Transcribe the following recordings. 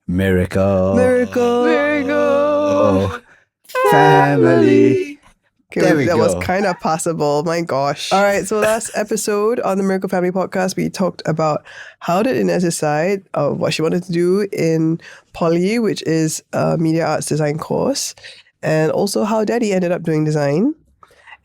Miracle. Miracle. Family. Okay, There we that go. was kind of passable. My gosh. All right, so last episode on the Miracle Family podcast, we talked about how did Ines decide what she wanted to do in Poly, which is a media arts design course, and also how Daddy ended up doing design.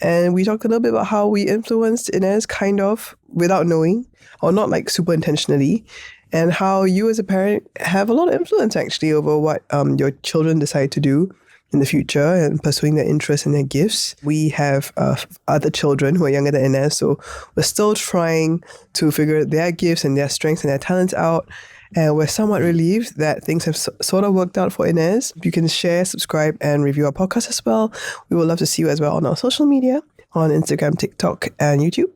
And we talked a little bit about how we influenced Ines kind of without knowing, or not like super intentionally, and how you as a parent have a lot of influence actually over what your children decide to do in the future and pursuing their interests and their gifts. We have other children who are younger than Ines, so we're still trying to figure their gifts and their strengths and their talents out. And we're somewhat relieved that things have sort of worked out for Ines. You can share, subscribe, and review our podcast as well. We would love to see you as well on our social media, on Instagram, TikTok, and YouTube.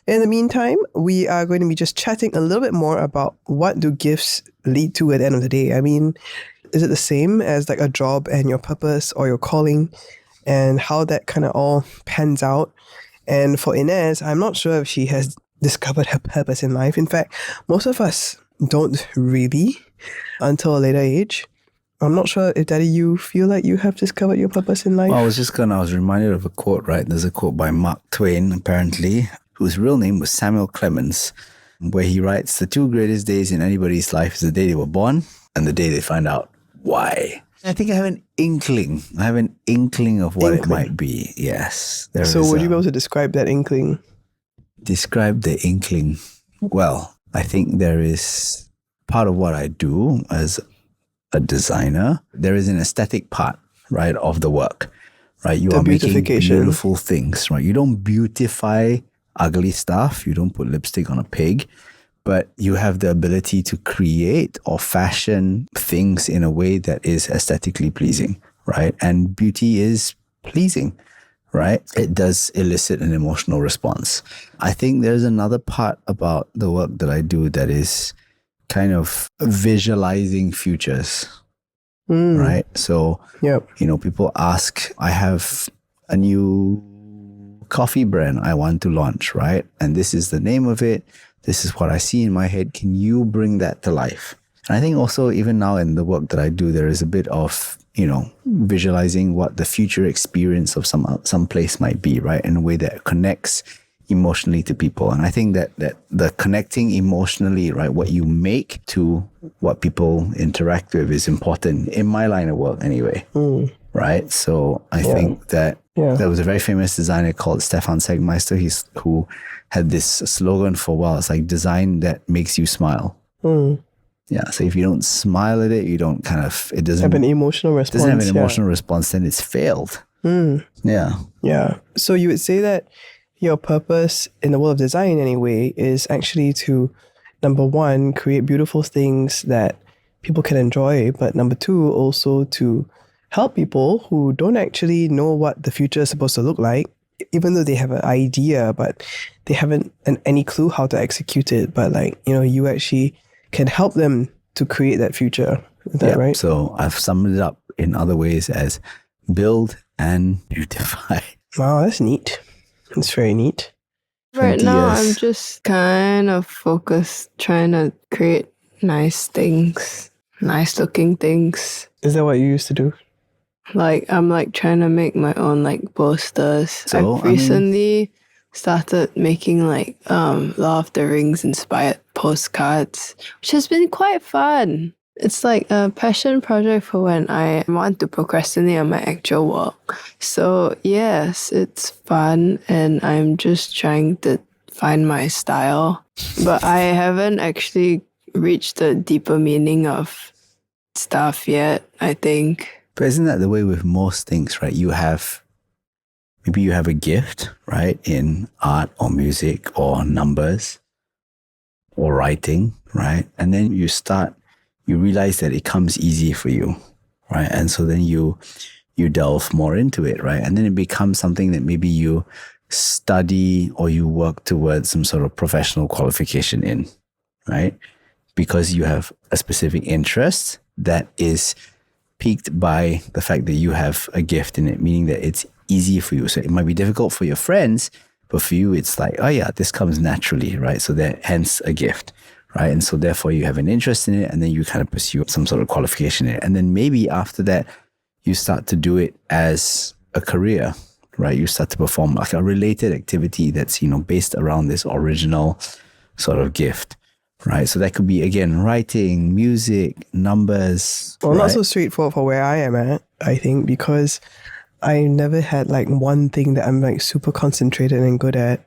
In the meantime, we are going to be just chatting a little bit more about what do gifts lead to at the end of the day. I mean, is it the same as like a job and your purpose or your calling, and how that kind of all pans out? And for Ines, I'm not sure if she has discovered her purpose in life. In fact, most of us don't really until a later age. I'm not sure if, Daddy, you feel like you have discovered your purpose in life. Well, I was reminded of a quote, right? There's a quote by Mark Twain, apparently, whose real name was Samuel Clemens, where he writes, "The two greatest days in anybody's life is the day they were born and the day they find out why." I think I have an inkling. Of what it might be. Yes. So would you be able to describe that inkling? Describe the inkling. Well, I think there is part of what I do as a designer. There is an aesthetic part, right, of the work, right? You are making beautiful things, right? You don't beautify ugly stuff. You don't put lipstick on a pig. But you have the ability to create or fashion things in a way that is aesthetically pleasing, right? And beauty is pleasing, right? It does elicit an emotional response. I think there's another part about the work that I do that is kind of visualizing futures, right? So, people ask, I have a new coffee brand I want to launch, right? And this is the name of it. This is what I see in my head. Can you bring that to life? And I think also even now in the work that I do, there is a bit of, visualizing what the future experience of some place might be, right? In a way that connects emotionally to people. And I think that the connecting emotionally, right, what you make to what people interact with is important in my line of work anyway, right? So I think that there was a very famous designer called Stefan Segmeister, who had this slogan for a while. It's like design that makes you smile. Yeah. So if you don't smile at it, you don't it doesn't have an emotional response. Doesn't have an emotional response, then it's failed. Yeah. Yeah. So you would say that your purpose in the world of design anyway is actually to, number one, create beautiful things that people can enjoy, but number two, also to help people who don't actually know what the future is supposed to look like, even though they have an idea, but they haven't any clue how to execute it. But you actually can help them to create that future. Is that right? So I've summed it up in other ways as build and beautify. Wow, that's neat. It's very neat. Right now, I'm just kind of focused trying to create nice things, nice looking things. Is that what you used to do? I'm trying to make my own posters. So, I've recently started making Lord of the Rings inspired postcards, which has been quite fun. It's like a passion project for when I want to procrastinate on my actual work. So yes, it's fun and I'm just trying to find my style. But I haven't actually reached the deeper meaning of stuff yet, I think. But isn't that the way with most things, right? Maybe you have a gift, right? In art or music or numbers or writing, right? And then you realize that it comes easy for you, right? And so then you delve more into it, right? And then it becomes something that maybe you study or you work towards some sort of professional qualification in, right? Because you have a specific interest that is piqued by the fact that you have a gift in it, meaning that it's easy for you. So it might be difficult for your friends, but for you, it's like, oh yeah, this comes naturally, right? So that hence a gift, right? And so therefore you have an interest in it, and then you kind of pursue some sort of qualification in it. And then maybe after that, you start to do it as a career, right? You start to perform like a related activity that's, based around this original sort of gift, right? So that could be, again, writing, music, numbers. Well, right? not so straightforward for where I am at, I think, because I never had like one thing that I'm like super concentrated and good at.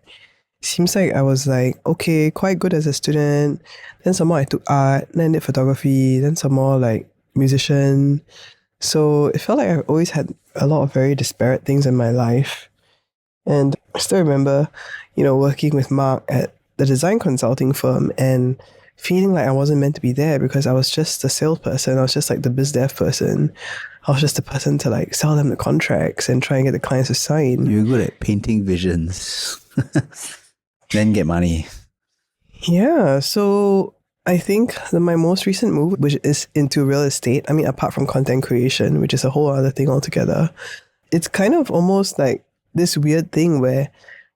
Seems like I was like, okay, quite good as a student. Then some more I took art, then did photography, then some more like musician. So it felt like I've always had a lot of very disparate things in my life. And I still remember, working with Mark at the design consulting firm and feeling like I wasn't meant to be there because I was just a salesperson. I was just like the biz dev person. I was just the person to like sell them the contracts and try and get the clients to sign. You're good at painting visions. Then get money. Yeah, so I think that my most recent move, which is into real estate, I mean, apart from content creation, which is a whole other thing altogether, it's kind of almost like this weird thing where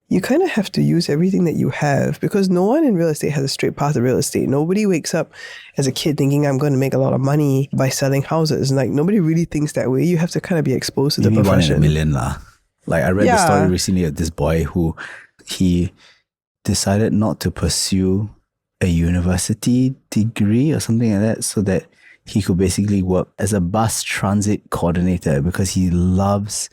you kind of have to use everything that you have because no one in real estate has a straight path to real estate. Nobody wakes up as a kid thinking I'm going to make a lot of money by selling houses. Like nobody really thinks that way. You have to kind of be exposed to Maybe the profession. 1 in a million lah. Like I read the story recently of this boy who he decided not to pursue a university degree or something like that so that he could basically work as a bus transit coordinator because he loves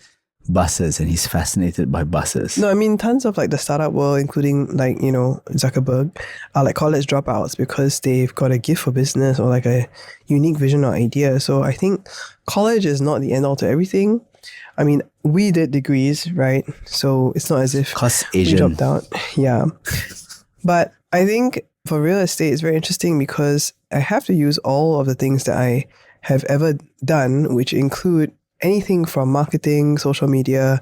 buses and he's fascinated by buses. No, I mean, tons of like the startup world, including like, Zuckerberg, are like college dropouts because they've got a gift for business or like a unique vision or idea. So I think college is not the end all to everything. I mean, we did degrees, right? So it's not as if we dropped out. Yeah. But I think for real estate, it's very interesting because I have to use all of the things that I have ever done, which include anything from marketing, social media,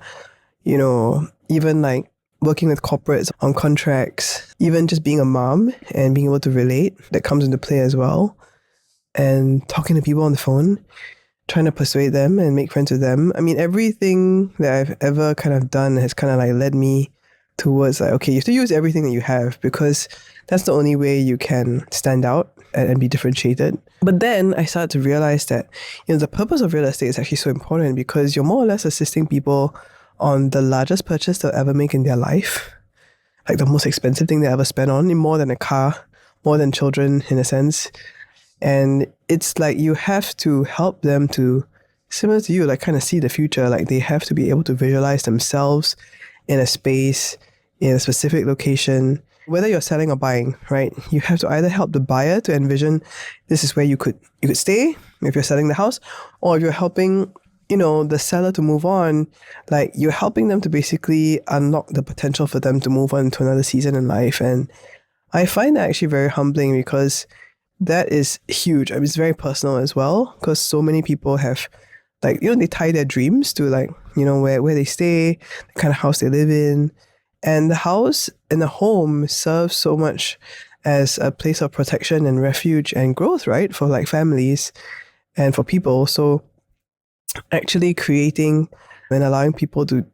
even like working with corporates on contracts, even just being a mom and being able to relate, that comes into play as well. And talking to people on the phone, trying to persuade them and make friends with them. I mean, everything that I've ever kind of done has kind of like led me towards like, okay, you have to use everything that you have because that's the only way you can stand out and be differentiated. But then I started to realize that, the purpose of real estate is actually so important because you're more or less assisting people on the largest purchase they'll ever make in their life. Like the most expensive thing they ever spend on, more than a car, more than children in a sense. And it's like you have to help them to, similar to you, like kind of see the future. Like they have to be able to visualize themselves in a space, in a specific location. Whether you're selling or buying, right? You have to either help the buyer to envision this is where you could stay if you're selling the house, or if you're helping, the seller to move on, like you're helping them to basically unlock the potential for them to move on to another season in life. And I find that actually very humbling because that is huge. I mean, it's very personal as well because so many people have like, they tie their dreams to like, where they stay, the kind of house they live in. And the house and the home serves so much as a place of protection and refuge and growth, right? For like families and for people. So actually creating and allowing people to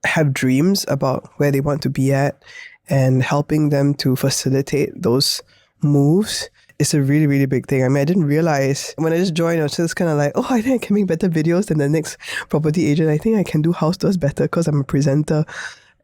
have dreams about where they want to be at and helping them to facilitate those moves is a really, really big thing. I mean, I didn't realize when I just joined, I was just kind of like, I think I can make better videos than the next property agent. I think I can do house tours better because I'm a presenter.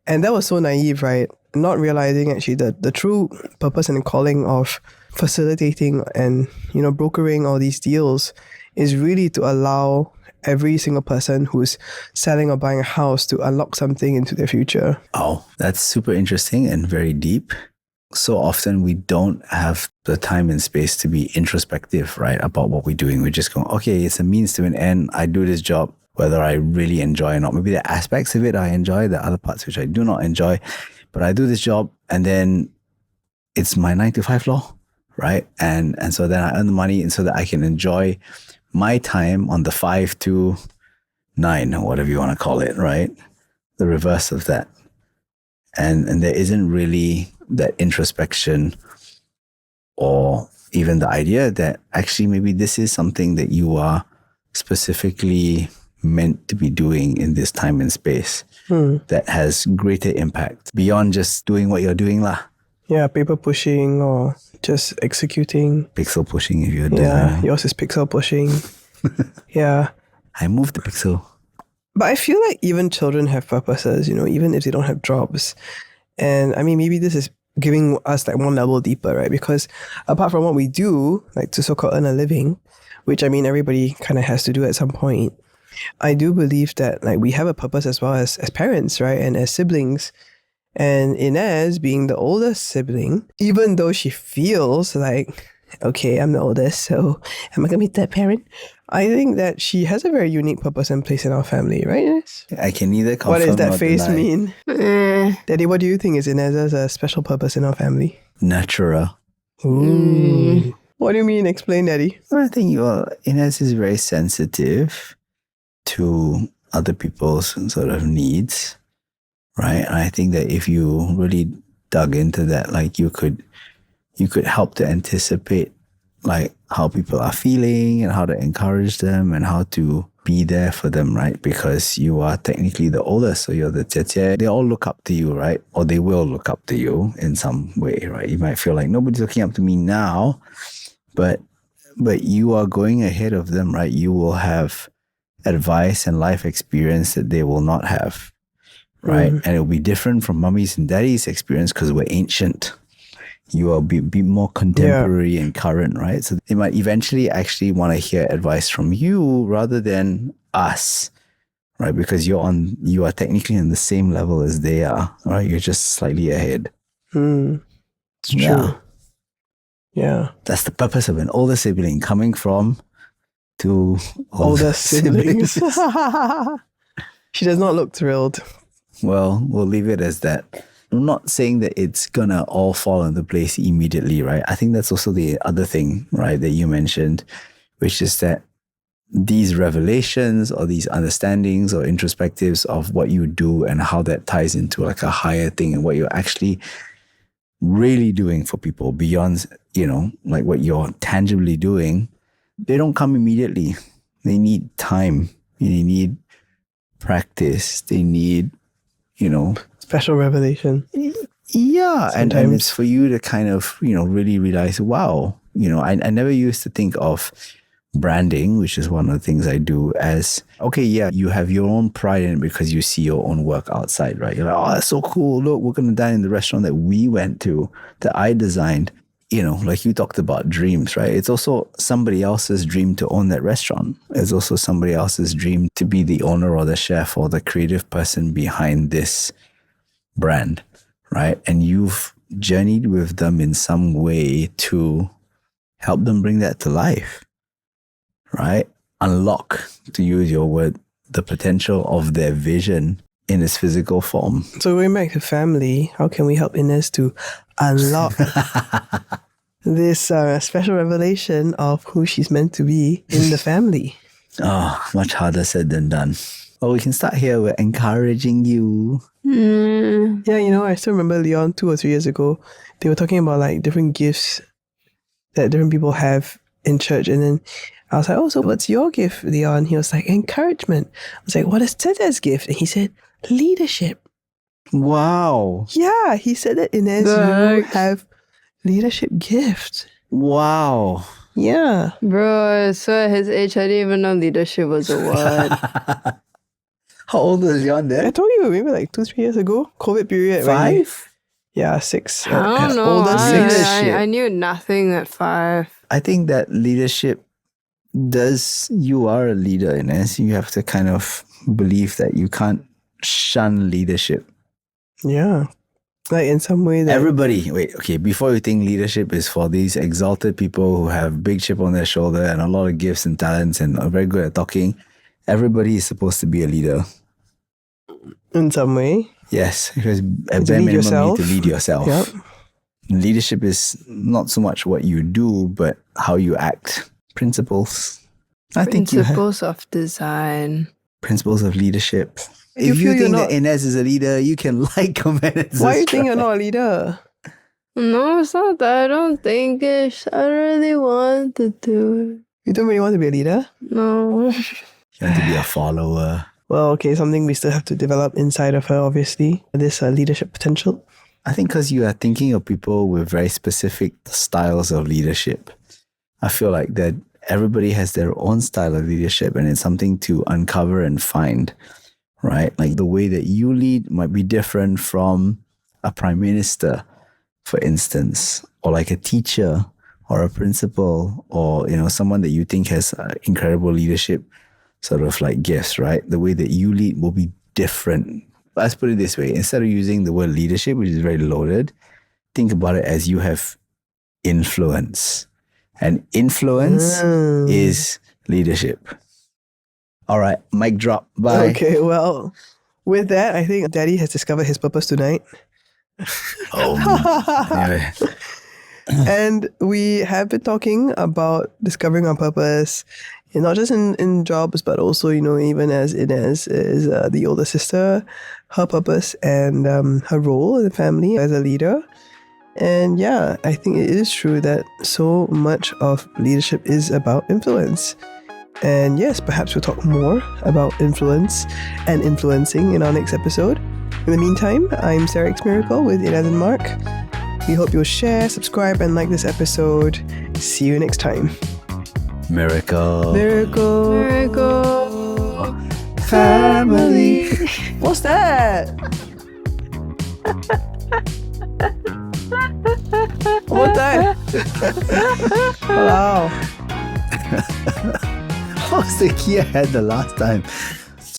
And that was so naive, right? Not realizing actually the true purpose and calling of facilitating and, brokering all these deals is really to allow every single person who's selling or buying a house to unlock something into their future. Oh, that's super interesting and very deep. So often we don't have the time and space to be introspective, right, about what we're doing. We're just going, okay, it's a means to an end. I do this job, whether I really enjoy or not. Maybe the aspects of it I enjoy, the other parts which I do not enjoy. But I do this job and then it's my 9-to-5 law, right? And so then I earn the money and so that I can enjoy my time on the 5 to 9 or whatever you want to call it, right? The reverse of that. And there isn't really that introspection or even the idea that actually maybe this is something that you are specifically meant to be doing in this time and space that has greater impact beyond just doing what you're doing lah. Yeah, paper pushing or just executing. Pixel pushing if you're a Yeah, designer. yours is pixel pushing. Yeah. I moved the pixel. But I feel like even children have purposes, even if they don't have jobs. And I mean, maybe this is giving us like one level deeper, right? Because apart from what we do, like to so-called earn a living, which I mean, everybody kind of has to do at some point, I do believe that like we have a purpose as well as parents, right? And as siblings. And Ines, being the oldest sibling, even though she feels like, okay, I'm the oldest, so am I going to be that parent? I think that she has a very unique purpose and place in our family, right, Ines? I can neither confirm What does that nor face deny. mean? Daddy, what do you think is Inez's a special purpose in our family? Natural. Ooh. What do you mean? Explain, Daddy. I think Ines is very sensitive to other people's sort of needs, right? And I think that if you really dug into that, like you could help to anticipate like how people are feeling and how to encourage them and how to be there for them, right? Because you are technically the oldest, so you're the 姐姐. They all look up to you, right? Or they will look up to you in some way, right? You might feel like nobody's looking up to me now, but you are going ahead of them, right? You will have advice and life experience that they will not have, right? And it'll be different from mummy's and daddy's experience because we're ancient. You will be more contemporary and current, right? So they might eventually actually want to hear advice from you rather than us, right? Because you are technically on the same level as they are, right? You're just slightly ahead. It's true. Yeah. That's the purpose of an older sibling coming from two older siblings. She does not look thrilled. Well, we'll leave it as that. I'm not saying that it's gonna all fall into place immediately, right? I think that's also the other thing, right, that you mentioned, which is that these revelations or these understandings or introspectives of what you do and how that ties into like a higher thing and what you're actually really doing for people beyond, like what you're tangibly doing, they don't come immediately. They need time. They need practice. They need, special revelation. Yeah. And Sometimes. it's for you to kind of, really realize, wow, I never used to think of branding, which is one of the things I do, as, okay, yeah, you have your own pride in it because you see your own work outside, right? You're like, oh, that's so cool. Look, we're going to dine in the restaurant that we went to, that I designed. Like you talked about dreams, right? It's also somebody else's dream to own that restaurant. It's also somebody else's dream to be the owner or the chef or the creative person behind this brand, right? And you've journeyed with them in some way to help them bring that to life, right? Unlock, to use your word, the potential of their vision in its physical form. So going back to family, how can we help Ines to unlock this special revelation of who she's meant to be in the family? Oh, much harder said than done. Well, we can start here. We're encouraging you. Yeah, I still remember Leon 2 or 3 years ago. They were talking about like different gifts that different people have in church. And then I was like, oh, so what's your gift, Leon? He was like, encouragement. I was like, what is Tete's gift? And he said, leadership. Wow. Yeah, he said that Ines, you have leadership gift. Wow. Yeah. Bro, so at his age, I didn't even know leadership was a word. How old was Leon I then? told you, maybe like 2-3 years ago, COVID period. 5? Yeah, 6. I don't know. Older I knew nothing at 5. I think that leadership you are a leader, Ines. You have to kind of believe that you can't shun leadership. Yeah. Like in some way that... Before you think leadership is for these exalted people who have big chip on their shoulder and a lot of gifts and talents and are very good at talking, everybody is supposed to be a leader. In some way. Yes, because at To bare lead minimum yourself. you need to lead yourself. Yep. Leadership is not so much what you do, but how you act. Principles. I think you have Principles of design. principles of leadership. You If feel you you're think not- that Ines is a leader, you can like, comment, and subscribe. Why do you think you're not a leader? No, it's not that. I don't think it. I really want to do You don't really want to be a leader? it. No. You want to be a follower. Well, okay, something we still have to develop inside of her, obviously. This leadership potential. I think because you are thinking of people with very specific styles of leadership. I feel like that everybody has their own style of leadership, and it's something to uncover and find, right? Like the way that you lead might be different from a prime minister, for instance, or like a teacher or a principal, or, you know, someone that you think has incredible leadership sort of like gifts, right? The way that you lead will be different. Let's put it this way. Instead of using the word leadership, which is very loaded, think about it as you have influence. And influence is leadership. All right, mic drop. Bye. Okay, well, with that, I think Daddy has discovered his purpose tonight. Anyway. And we have been talking about discovering our purpose, and not just in jobs, but also, you know, even as Ines is the older sister, her purpose and her role in the family as a leader. And yeah, I think it is true that so much of leadership is about influence. And yes, perhaps we'll talk more about influence and influencing in our next episode. In the meantime, I'm sarahxmiracle with Ines and Mark. We hope you'll share, subscribe, and like this episode. See you next time. Miracle. Miracle. Miracle. Family. What's that? What's that? Wow. What was the key I had the last time?